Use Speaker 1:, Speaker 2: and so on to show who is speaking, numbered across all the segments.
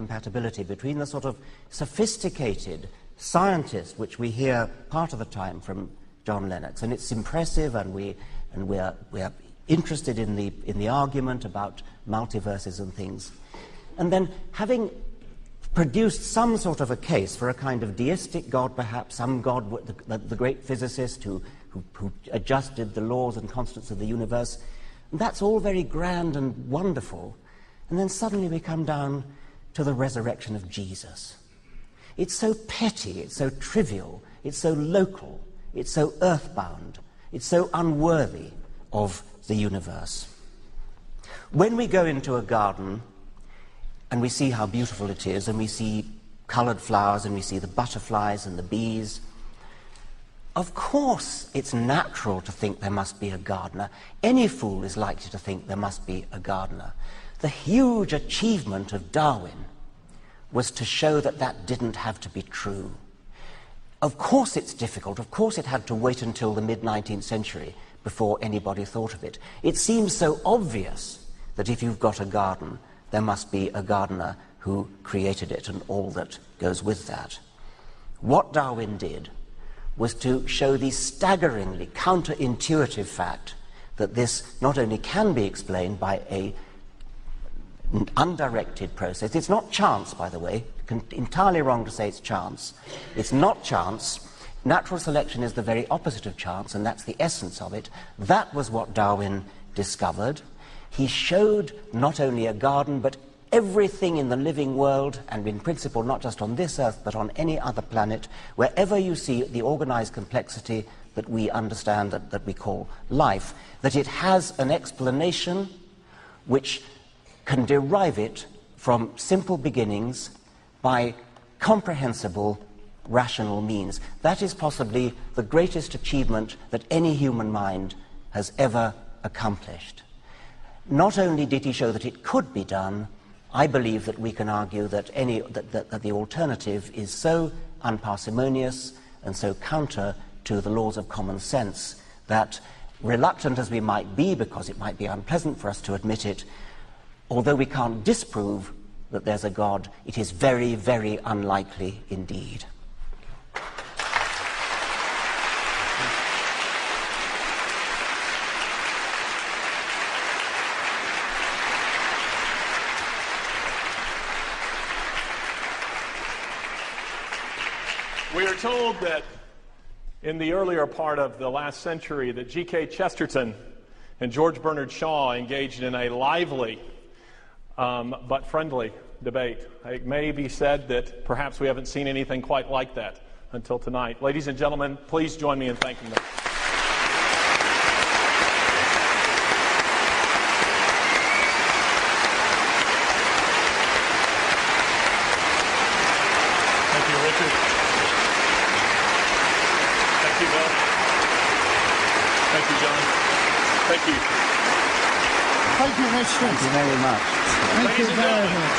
Speaker 1: compatibility between the sort of sophisticated scientist, which we hear part of the time from John Lennox, and it's impressive, and we're interested in the argument about multiverses and things, and then having produced some sort of a case for a kind of deistic God, perhaps some God, the great physicist who adjusted the laws and constants of the universe. And that's all very grand and wonderful. And then suddenly we come down to the resurrection of Jesus. It's so petty, it's so trivial, it's so local, it's so earthbound, it's so unworthy of the universe. When we go into a garden and we see how beautiful it is, and we see coloured flowers, and we see the butterflies and the bees, of course it's natural to think there must be a gardener. Any fool is likely to think there must be a gardener. The huge achievement of Darwin was to show that that didn't have to be true. Of course it's difficult. Of course it had to wait until the mid-19th century before anybody thought of it. It seems so obvious that if you've got a garden, there must be a gardener who created it and all that goes with that. What Darwin did was to show the staggeringly counterintuitive fact that this not only can be explained by an undirected process. It's not chance, by the way. Entirely wrong to say it's chance. It's not chance. Natural selection is the very opposite of chance, and that's the essence of it. That was what Darwin discovered. He showed not only a garden, but everything in the living world, and in principle not just on this earth, but on any other planet, wherever you see the organized complexity that we understand, that we call life, that it has an explanation which can derive it from simple beginnings by comprehensible rational means. That is possibly the greatest achievement that any human mind has ever accomplished. Not only did he show that it could be done, I believe that we can argue that that the alternative is so unparsimonious and so counter to the laws of common sense that, reluctant as we might be, because it might be unpleasant for us to admit it, although we can't disprove that there's a God, it is very, very unlikely indeed.
Speaker 2: We are told that in the earlier part of the last century that G.K. Chesterton and George Bernard Shaw engaged in a lively but friendly debate. It may be said that perhaps we haven't seen anything quite like that until tonight. Ladies and gentlemen, please join me in thanking them. Thank you, Richard. Thank you, Bill. Thank you, John. Thank you.
Speaker 3: Thank you, Richard.
Speaker 1: Thank you very much.
Speaker 3: Thank you very much.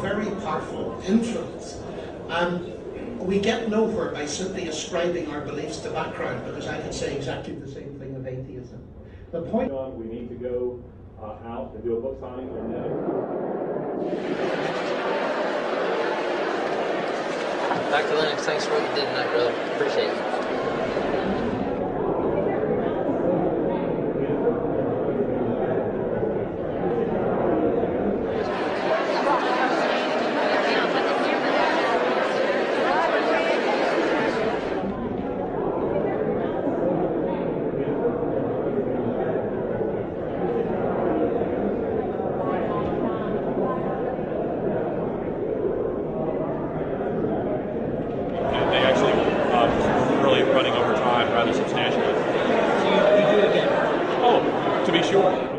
Speaker 3: Very powerful influence, and we get nowhere by simply ascribing our beliefs to background, because I could say exactly the same thing of atheism. The point
Speaker 2: We need to go out and do a book signing.
Speaker 4: Dr. Lennox, thanks for what you did tonight, brother. Appreciate it.
Speaker 2: they actually were really running over time rather substantially.
Speaker 5: So you do it again?
Speaker 2: Oh, to be sure.